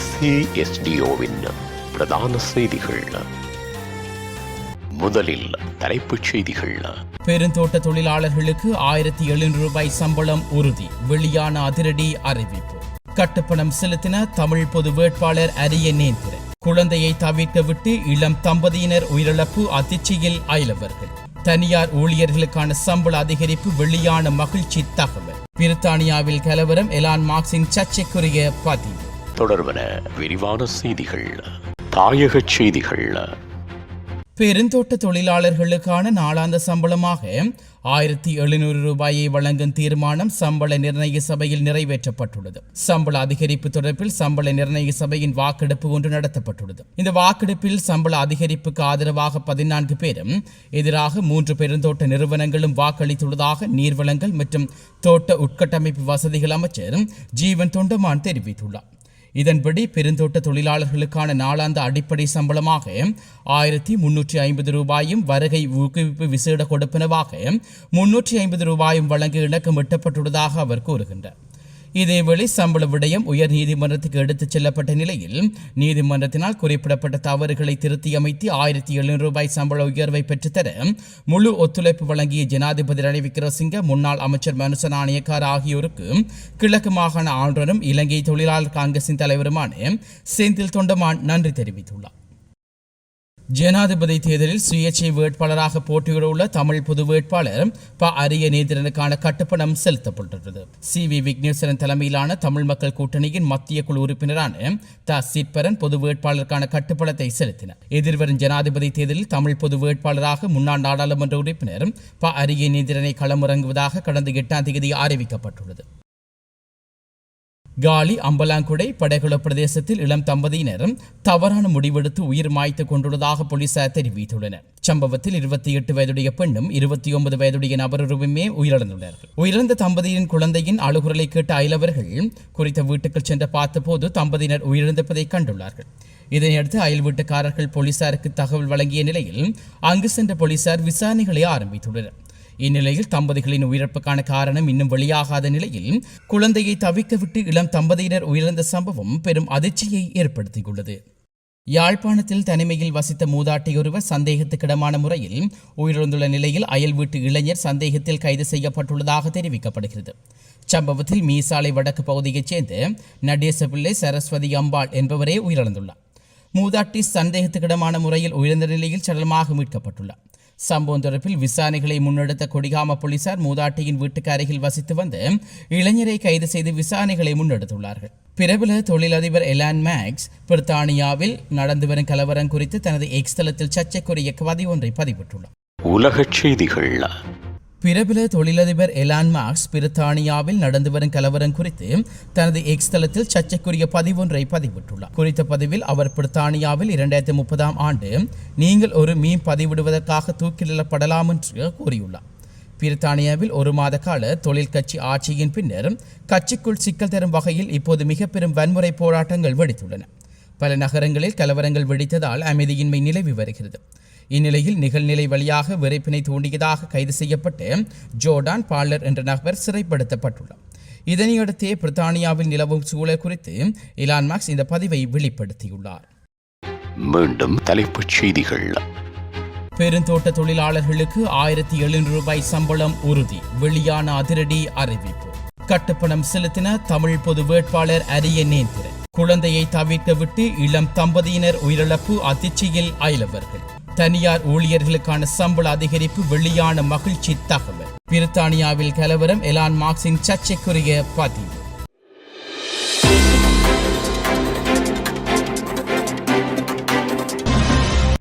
SASDOவின் பிரதான செய்திகள். முதலில் தலைப்புச் செய்திகள். பெருந்தோட்ட தொழிலாளர்களுக்கு 1700 ரூபாய் சம்பளம் உறுதி. வெளியான அதிரடி அறிவிப்பு. கட்டுப்பணம் செலுத்தின தமிழ் பொது வேட்பாளர் அரியநேந்திர. குழந்தையை தவிர்க்க விட்டு இளம் தம்பதியினர் உயிரிழப்பு, அதிர்ச்சியில் அயலவர்கள். தனியார் ஊழியர்களுக்கான சம்பள அதிகரிப்பு, வெளியான மகிழ்ச்சி தகவல். பிரித்தானியாவில் கலவரம், எலான் மார்க்ஸின் சர்ச்சைக்குரிய பதிவு. தொடர்பன விரிவான செய்திகள். தாயக செய்திகள். பெருந்தோட்ட தொழிலாளர்களுக்கான நாளாந்த சம்பளமாக 1700 ரூபாயை வழங்கும் தீர்மானம் சம்பள நிர்ணய சபையில் நிறைவேற்றப்பட்டுள்ளது. சம்பள அதிகரிப்பு தொடர்பில் சம்பள நிர்ணய சபையின் வாக்கெடுப்பு ஒன்று நடத்தப்பட்டுள்ளது. இந்த வாக்கெடுப்பில் சம்பள அதிகரிப்புக்கு ஆதரவாக 14 பேரும், எதிராக 3 பெருந்தோட்ட நிறுவனங்களும் வாக்களித்துள்ளதாக நீர்வளங்கள் மற்றும் தோட்ட உட்கட்டமைப்பு வசதிகள் அமைச்சர் ஜீவன் தொண்டமான் தெரிவித்துள்ளார். இதன்படி பெருந்தோட்ட தொழிலாளர்களுக்கான நாளாந்த அடிப்படை சம்பளமாக 1350 ரூபாயும், வருகை ஊக்குவிப்பு விசேட கொடுப்பனவாக 350 ரூபாயும் வழங்க இணக்கம் எட்டப்பட்டுள்ளதாக அவர் கூறுகின்றார். இதேவேளை சம்பள விடயம் உயர் நீதிமன்றத்துக்கு எடுத்துச் செல்லப்பட்ட நிலையில் நீதிமன்றத்தினால் குறிப்பிடப்பட்ட தவறுகளை திருத்தியமைத்து 1700 ரூபாய் சம்பள உயர்வை பெற்றுத்தர முழு ஒத்துழைப்பு வழங்கிய ஜனாதிபதி ரணில் விக்ரமசிங்க, முன்னாள் அமைச்சர் மனுச நாணயக்கார் ஆகியோருக்கு கிழக்கு மாகாண ஆளுநரும் இலங்கை தொழிலாளர் காங்கிரசின் தலைவருமான செந்தில் தொண்டமான் நன்றி தெரிவித்துள்ளார். ஜனாதிபதி தேர்தலில் சுயேட்சை வேட்பாளராக போட்டியிடவுள்ள தமிழ் பொது வேட்பாளர் அரியநேந்திரனுக்கான கட்டுப்பணம் செலுத்தப்பட்டுள்ளது. CV விக்னேஸ்வரன் தலைமையிலான தமிழ் மக்கள் கூட்டணியின் மத்திய குழு உறுப்பினரான சிற்பரன் பொது வேட்பாளருக்கான கட்டுப்பணத்தை செலுத்தினார். எதிர்வரும் ஜனாதிபதி தேர்தலில் தமிழ் பொது வேட்பாளராக முன்னாள் நாடாளுமன்ற உறுப்பினர் அரியநேந்திரனை களமிறங்குவதாக கடந்த 8ஆம் தேதி அறிவிக்கப்பட்டுள்ளது. காலி அம்பலாங்குடை படைகுள பிரதேசத்தில் இளம் தம்பதியினர் தவறான முடிவெடுத்து உயிர் மாய்த்து கொண்டுள்ளதாக போலீசார் தெரிவித்துள்ளனர். சம்பவத்தில் 28 வயதுடைய பெண்ணும் 29 வயதுடைய நபருமே உயிரிழந்துள்ளார்கள். உயிரிழந்த தம்பதியின் குழந்தையின் அழுகுரலை கேட்ட அயலவர்கள் குறித்த வீட்டுக்கு சென்று பார்த்தபோது தம்பதியினர் உயிரிழந்திருப்பதை கண்டுள்ளார்கள். இதனையடுத்து அயல் வீட்டுக்காரர்கள் போலீசாருக்கு தகவல் வழங்கிய நிலையில் அங்கு சென்ற போலீசார் விசாரணைகளை ஆரம்பித்துள்ளனர். இந்நிலையில் தம்பதிகளின் உயிரிழப்புக்கான காரணம் இன்னும் வெளியாகாத நிலையில் குழந்தையை தவிக்க விட்டு இளம் தம்பதியினர் உயிரிழந்த சம்பவம் பெரும் அதிர்ச்சியை ஏற்படுத்தியுள்ளது. யாழ்ப்பாணத்தில் தனிமையில் வசித்த மூதாட்டியொருவர் சந்தேகத்துக்கிடமான முறையில் உயிரிழந்துள்ள நிலையில் அயல் வீட்டு இளைஞர் சந்தேகத்தில் கைது செய்யப்பட்டுள்ளதாக தெரிவிக்கப்படுகிறது. சம்பவத்தில் மீசாலை வடக்கு பகுதியைச் சேர்ந்த நடேசபிள்ளை சரஸ்வதி அம்பாள் என்பவரே உயிரிழந்துள்ளார். மூதாட்டி சந்தேகத்துக்கிடமான முறையில் உயிரிழந்த நிலையில் சடலமாக மீட்கப்பட்டுள்ளார். சம்பவம் தொடர்பில் விசாரணைகளை முன்னெடுத்த கொடிகாம போலீசார் மூதாட்டியின் வீட்டுக்கு அருகில் வசித்து வந்த இளைஞரை கைது செய்து விசாரணைகளை முன்னெடுத்துள்ளார்கள். பிரபல தொழிலதிபர் எலான் மார்க்ஸ் பிரித்தானியாவில் நடந்து வரும் கலவரம் குறித்து தனது எக்ஸ் தளத்தில் சர்ச்சைக்குரிய பதிவு ஒன்றை பதிவிட்டுள்ளார். உலகச் செய்திகள். பிரபல தொழிலதிபர் எலான் மார்க்ஸ் பிரித்தானியாவில் நடந்து வரும் கலவரம் குறித்து தனது எக்ஸ் தளத்தில் சர்ச்சைக்குரிய பதிவொன்றை பதிவிட்டுள்ளார். குறித்த பதிவில் அவர் பிரித்தானியாவில் 2030ஆம் ஆண்டு நீங்கள் ஒரு மீன் பதிவிடுவதற்காக தூக்கிலிடப்படலாம் என்று கூறியுள்ளார். பிரித்தானியாவில் 1 மாத கால தொழில் கட்சி ஆட்சியின் பின்னர் கட்சிக்குள் சிக்கல் தரும் வகையில் இப்போது மிக பெரும் வன்முறை போராட்டங்கள் வெடித்துள்ளன. பல நகரங்களில் கலவரங்கள் வெடித்ததால் அமைதியின்மை நிலவி வருகிறது. இந்நிலையில் நிகழ்நிலை வழியாக விரைப்பினை தூண்டியதாக கைது செய்யப்பட்டு ஜோர்டான் பால்லர் என்ற நபர் சிறைப்படுத்தப்பட்டுள்ளார். இதனையடுத்தே பிரித்தானியாவில் நிலவும் சூழல் குறித்து எலான் மார்க்ஸ் இந்த பதிவை வெளிப்படுத்தியுள்ளார். மீண்டும் தலைப்புச் செய்திகள். பெருந்தோட்ட தொழிலாளர்களுக்கு 1700 ரூபாய் சம்பளம் உறுதி. வெளியான அதிரடி அறிவிப்பு. கட்டுப்பணம் செலுத்தின தமிழ் பொது வேட்பாளர் அரியநேந்திர. குழந்தையை தவிர்க்க விட்டு இளம் தம்பதியினர் உயிரிழப்பு, அதிர்ச்சியில் அயலவர்கள். தனியார் ஊழியர்களுக்கான சம்பள அதிகரிப்பு, வெளியான மகிழ்ச்சி தகவல். பிரித்தானியாவில் கலவரம், எலான் மார்க்ஸின் சர்ச்சைக்குரிய பதிவு.